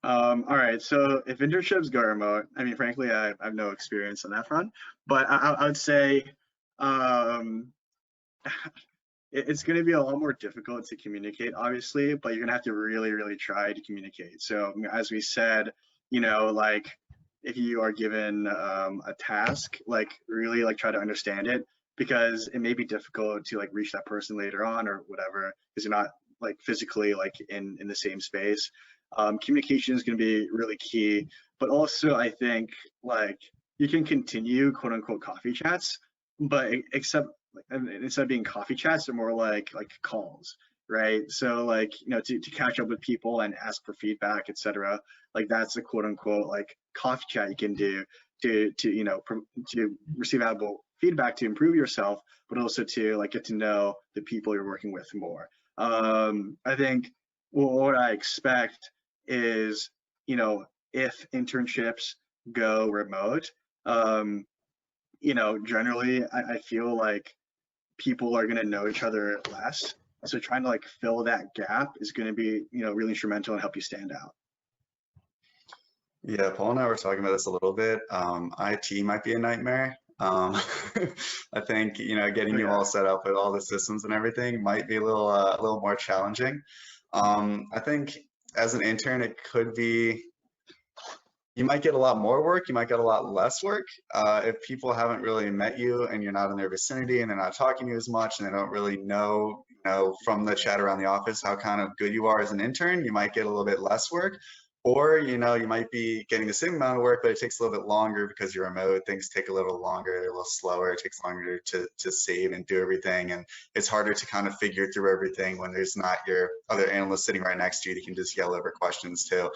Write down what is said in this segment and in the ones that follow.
All right, so if internships go remote, I mean, frankly, I have no experience on that front, but I would say um, it's going to be a lot more difficult to communicate, obviously, but you're going to have to really, really try to communicate. So, as we said, like if you are given a task, like really like try to understand it because it may be difficult to like reach that person later on or whatever because you're not like physically like in the same space. Communication is going to be really key, but also I think like you can continue quote unquote coffee chats, but except like instead of being coffee chats, they're more like calls, right? So like to catch up with people and ask for feedback, etc. Like that's a quote unquote like coffee chat you can do to to receive valuable feedback to improve yourself, but also to like get to know the people you're working with more. I think what I expect is if internships go remote, um, generally I feel like people are going to know each other less. So trying to like fill that gap is going to be, really instrumental and help you stand out. Yeah, Paul and I were talking about this a little bit. IT might be a nightmare. I think, Oh getting you yeah. all set up with all the systems and everything might be a little more challenging. I think as an intern, it could be, you might get a lot more work, you might get a lot less work. If people haven't really met you and you're not in their vicinity and they're not talking to you as much and they don't really know, from the chat around the office how kind of good you are as an intern, you might get a little bit less work. Or, you might be getting the same amount of work, but it takes a little bit longer because you're remote. Things take a little longer, they're a little slower. It takes longer to save and do everything. And it's harder to kind of figure through everything when there's not your other analyst sitting right next to you that you can just yell over questions to.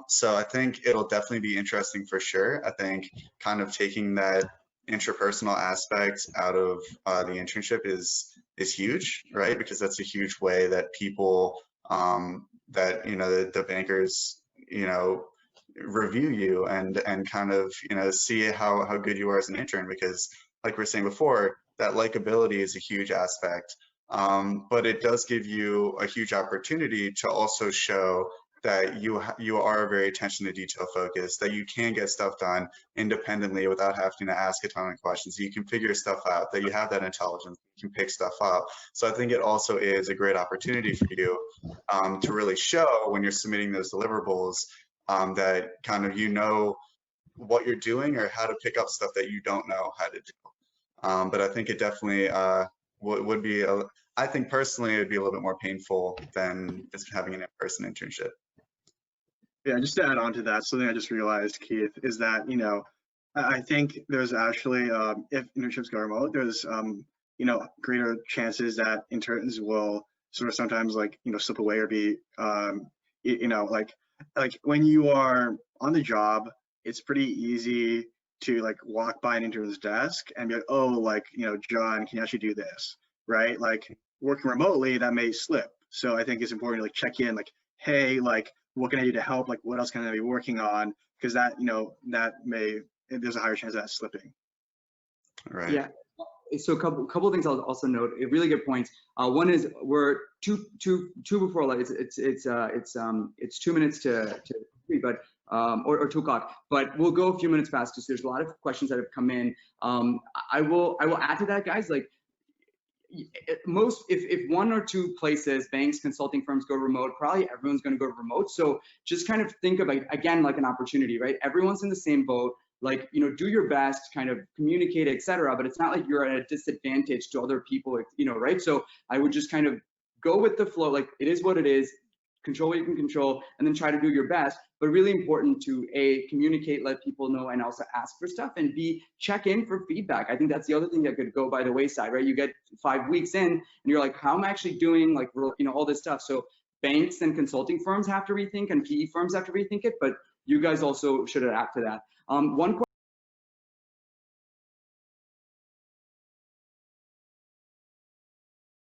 So I think it'll definitely be interesting for sure. I think kind of taking that interpersonal aspect out of the internship is huge, right? Because that's a huge way that people that the bankers review you and kind of see how good you are as an intern. Because like we were saying before, that likability is a huge aspect. But it does give you a huge opportunity to also show that you are very attention to detail focused, that you can get stuff done independently without having to ask a ton of questions. You can figure stuff out, that you have that intelligence, you can pick stuff up. So I think it also is a great opportunity for you to really show when you're submitting those deliverables that kind of what you're doing or how to pick up stuff that you don't know how to do. But I think it definitely would be, I think personally, it'd be a little bit more painful than just having an in-person internship. Yeah, just to add on to that, something I just realized, Keith, is that, I think there's actually, if internships go remote, there's, greater chances that interns will sort of sometimes like, slip away or be, like when you are on the job, it's pretty easy to like walk by an intern's desk and be like, oh, like, John, can you actually do this? Right? Like working remotely, that may slip. So I think it's important to like check in, like, hey, like, what can I do to help? Like, what else can I be working on? Because that, there's a higher chance of that slipping. Right. Yeah. So a couple of things I'll also note. Really good points. One is we're two before, like it's 2 minutes to 3, but or 2 o'clock. But we'll go a few minutes past because there's a lot of questions that have come in. I will add to that, guys. Like if 1 or 2 places, banks, consulting firms go remote, probably everyone's going to go remote. So just kind of think of it again like an opportunity, right? Everyone's in the same boat. Like, do your best, kind of communicate, etc. But it's not like you're at a disadvantage to other people, right? So I would just kind of go with the flow. Like it is what it is. Control what you can control, and then try to do your best. But really important to A, communicate, let people know, and also ask for stuff, and B, check in for feedback. I think that's the other thing that could go by the wayside, right? You get 5 weeks in, and you're like, how am I actually doing? Like, all this stuff. So banks and consulting firms have to rethink, and PE firms have to rethink it, but you guys also should adapt to that. One